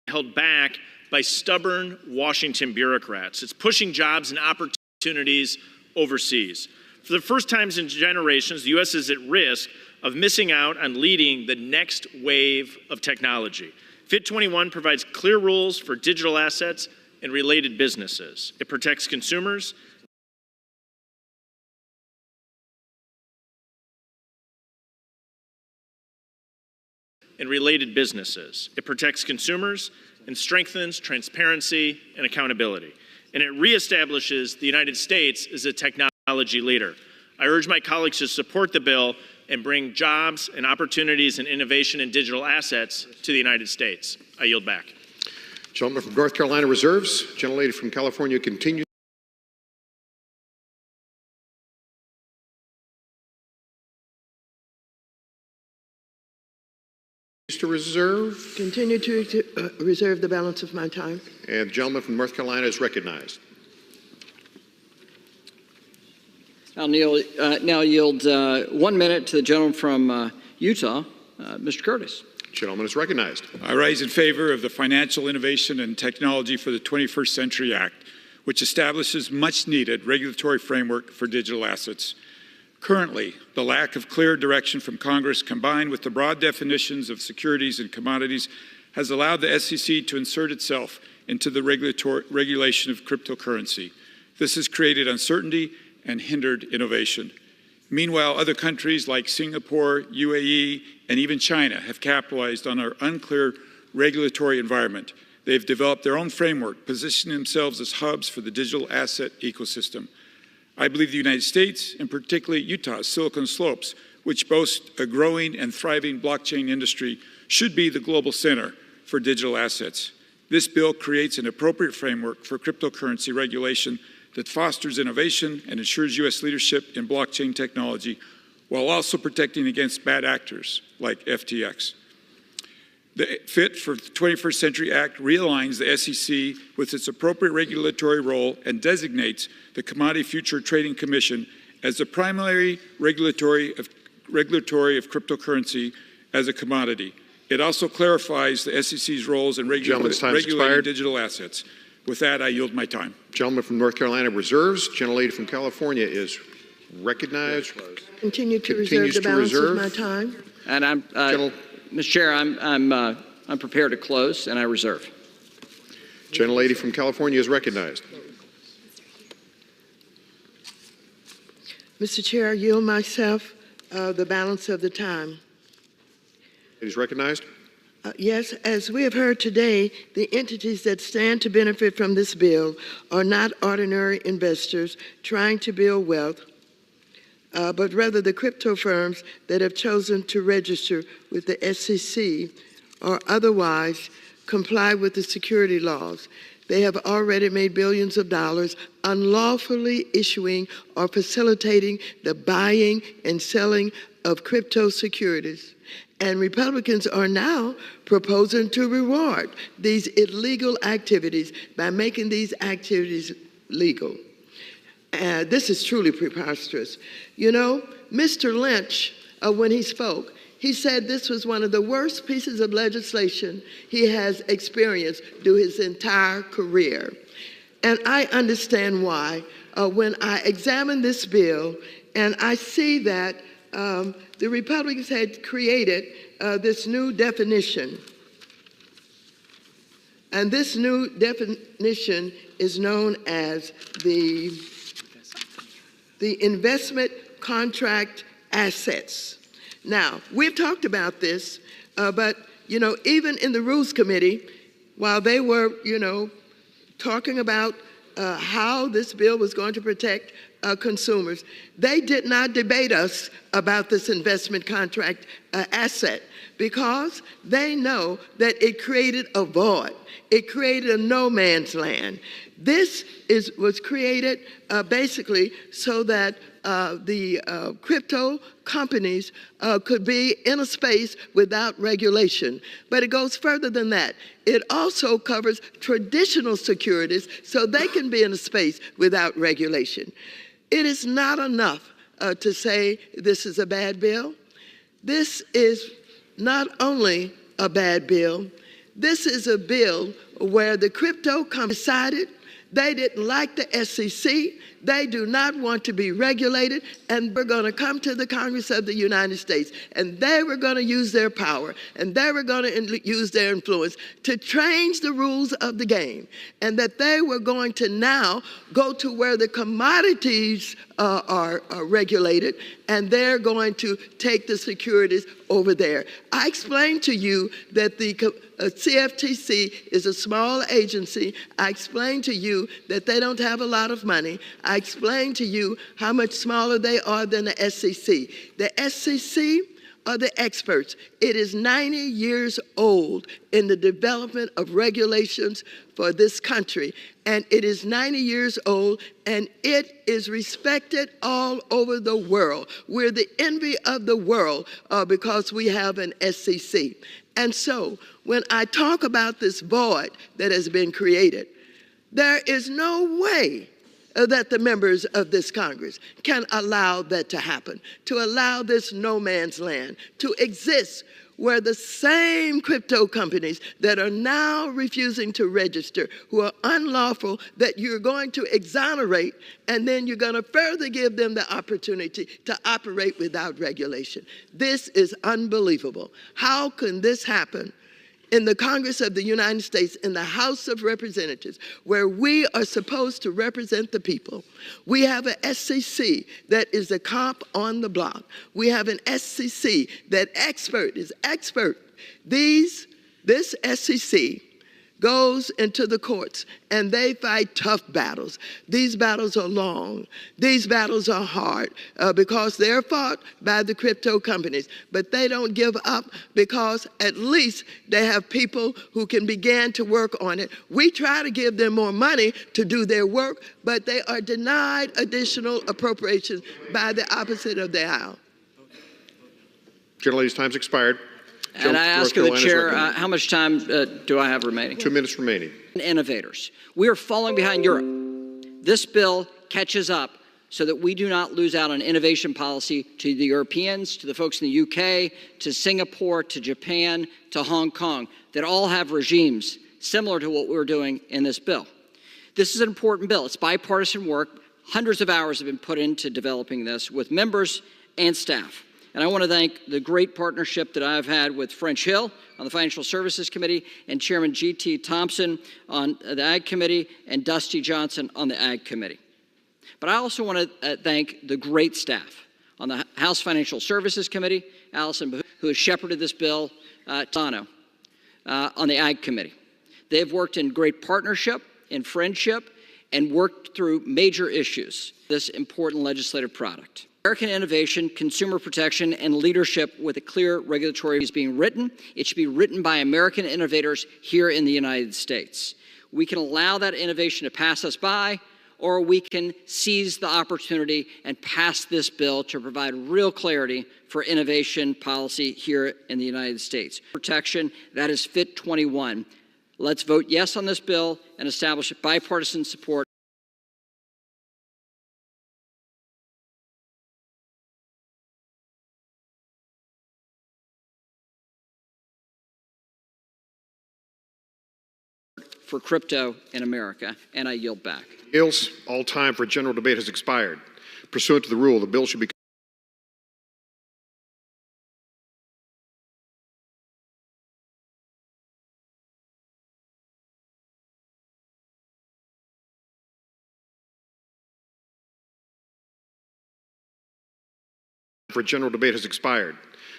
held back by stubborn Washington bureaucrats. It's pushing jobs and opportunities overseas. For the first time in generations, the U.S. is at risk of missing out on leading the next wave of technology. FIT 21 provides clear rules for digital assets and related businesses. It protects consumers It protects consumers and strengthens transparency and accountability. And it reestablishes the United States as a technology leader. I urge my colleagues to support the bill and bring jobs and opportunities and innovation in digital assets to the United States. I yield back. Gentleman from North Carolina reserves. Gentlelady from California continues to reserve. Continue to reserve the balance of my time. And the gentleman from North Carolina is recognized. I'll now yield 1 minute to the gentleman from Utah, Mr. Curtis. Gentleman is recognized. I rise in favor of the Financial Innovation and Technology for the 21st Century Act, which establishes much-needed regulatory framework for digital assets. Currently, the lack of clear direction from Congress, combined with the broad definitions of securities and commodities, has allowed the SEC to insert itself into the regulation of cryptocurrency. This has created uncertainty and hindered innovation. Meanwhile, other countries like Singapore, UAE, and even China have capitalized on our unclear regulatory environment. They've developed their own framework, positioning themselves as hubs for the digital asset ecosystem. I believe the United States, and particularly Utah's Silicon Slopes, which boast a growing and thriving blockchain industry, should be the global center for digital assets. This bill creates an appropriate framework for cryptocurrency regulation that fosters innovation and ensures U.S. leadership in blockchain technology, while also protecting against bad actors like FTX. The FIT for the 21st Century Act realigns the SEC with its appropriate regulatory role and designates the Commodity Future Trading Commission as the primary regulatory of cryptocurrency as a commodity. It also clarifies the SEC's roles in regulating digital assets. With that, I yield my time. Gentleman from North Carolina reserves. Gentlelady from California is recognized. Continue to reserve the balance of my time. And I'm, Mr. Chair, I'm prepared to close, and I reserve. Gentlelady from California is recognized. Mr. Chair, I yield myself the balance of the time. He's recognized. Yes, as we have heard today, the entities that stand to benefit from this bill are not ordinary investors trying to build wealth, but rather the crypto firms that have chosen to register with the SEC or otherwise comply with the security laws. They have already made billions of dollars unlawfully issuing or facilitating the buying and selling of crypto securities. And Republicans are now proposing to reward these illegal activities by making these activities legal. This is truly preposterous. You know, Mr. Lynch, when he spoke, he said this was one of the worst pieces of legislation he has experienced through his entire career. And I understand why. When I examine this bill and I see that the Republicans had created this new definition. And this new definition is known as the investment contract assets. Now, we've talked about this, but, you know, even in the Rules Committee, while they were, talking about how this bill was going to protect consumers, they did not debate us about this investment contract asset because they know that it created a void. It created a no man's land. This was created basically so that the crypto companies could be in a space without regulation. But it goes further than that. It also covers traditional securities so they can be in a space without regulation. It is not enough to say this is a bad bill. This is not only a bad bill, This is a bill where the crypto company decided they didn't like the SEC. They do not want to be regulated, and we're going to come to the Congress of the United States, and they were going to use their power, and they were going to use their influence to change the rules of the game, and that they were going to now go to where the commodities are regulated, and they're going to take the securities over there. I explained to you that the CFTC is a small agency. I explained to you that they don't have a lot of money. I explained to you how much smaller they are than the SEC. The SEC are the experts. It is 90 years old in the development of regulations for this country. And it is 90 years old, and it is respected all over the world. We're the envy of the world because we have an SEC. And so when I talk about this void that has been created, there is no way that the members of this Congress can allow that to happen, to allow this no man's land to exist where the same crypto companies that are now refusing to register, who are unlawful, that you're going to exonerate, and then you're going to further give them the opportunity to operate without regulation. This is unbelievable. How can this happen in the Congress of the United States, in the House of Representatives, where we are supposed to represent the people? We have an SEC that is the cop on the block. We have an SEC that is expert. This SEC goes into the courts and they fight tough battles. These battles are long. These battles are hard because they're fought by the crypto companies. But they don't give up because at least they have people who can begin to work on it. We try to give them more money to do their work, but they are denied additional appropriations by the opposite of the aisle. Gentlelady's time's expired. And I ask the chair, how much time do I have remaining? 2 minutes remaining. Innovators. We are falling behind Europe. This bill catches up so that we do not lose out on innovation policy to the Europeans, to the folks in the UK, to Singapore, to Japan, to Hong Kong, that all have regimes similar to what we're doing in this bill. This is an important bill. It's bipartisan work. Hundreds of hours have been put into developing this with members and staff. And I want to thank the great partnership that I've had with French Hill on the Financial Services Committee and Chairman G.T. Thompson on the Ag Committee and Dusty Johnson on the Ag Committee. But I also want to thank the great staff on the House Financial Services Committee, Allison, who has shepherded this bill, Tano, on the Ag Committee. They have worked in great partnership, in friendship, and worked through major issues, this important legislative product. American innovation, consumer protection, and leadership with a clear regulatory is being written. It should be written by American innovators here in the United States. We can allow that innovation to pass us by, or we can seize the opportunity and pass this bill to provide real clarity for innovation policy here in the United States. Protection, that is Fit 21. Let's vote yes on this bill and establish bipartisan support. For crypto in America, and I yield back. All time for general debate has expired. Pursuant to the rule, the bill should be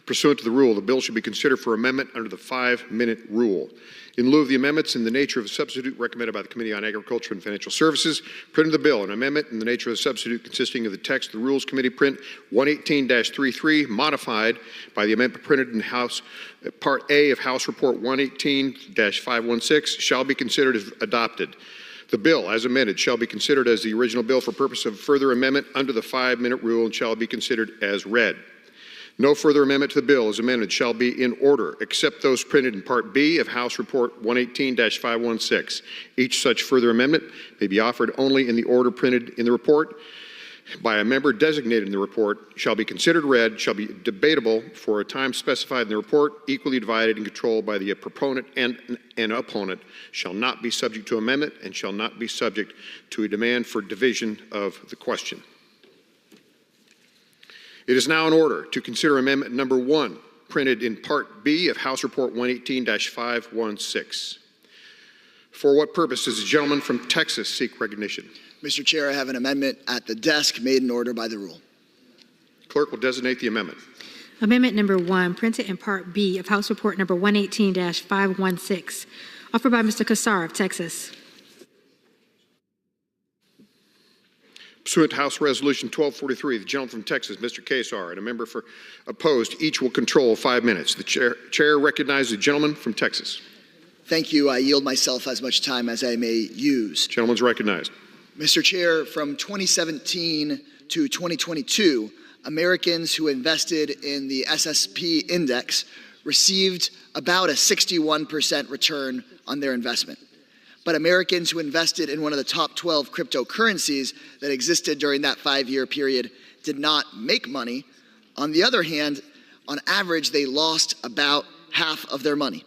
Pursuant to the rule, the bill should be considered for amendment under the 5-minute rule. In lieu of the amendments in the nature of a substitute recommended by the Committee on Agriculture and Financial Services, print of the bill, an amendment in the nature of a substitute consisting of the text of the Rules Committee print 118-33, modified by the amendment printed in House Part A of House Report 118-516, shall be considered as adopted. The bill, as amended, shall be considered as the original bill for purpose of further amendment under the 5-minute rule and shall be considered as read. No further amendment to the bill as amended shall be in order, except those printed in Part B of House Report 118-516. Each such further amendment may be offered only in the order printed in the report. by a member designated in the report shall be considered read, shall be debatable for a time specified in the report, equally divided and controlled by the proponent and an opponent, shall not be subject to amendment, and shall not be subject to a demand for division of the question. It is now in order to consider amendment number 1, printed in Part B of House Report 118-516. For what purpose does the gentleman from Texas seek recognition? Mr. Chair, I have an amendment at the desk made in order by the rule. Clerk will designate the amendment. Amendment number 1, printed in Part B of House Report number 118-516, offered by Mr. Kassar of Texas. Pursuant to House Resolution 1243, the gentleman from Texas, Mr. Kassar, and a member for opposed, each will control 5 minutes. The chair recognizes the gentleman from Texas. Thank you. I yield myself as much time as I may use. Gentleman's recognized. Mr. Chair, from 2017 to 2022, Americans who invested in the SSP index received about a 61% return on their investment. But Americans who invested in one of the top 12 cryptocurrencies that existed during that 5-year period did not make money. On the other hand, on average, they lost about half of their money.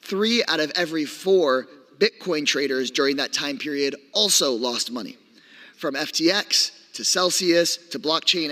3 out of every 4 Bitcoin traders during that time period also lost money. From FTX to Celsius to blockchain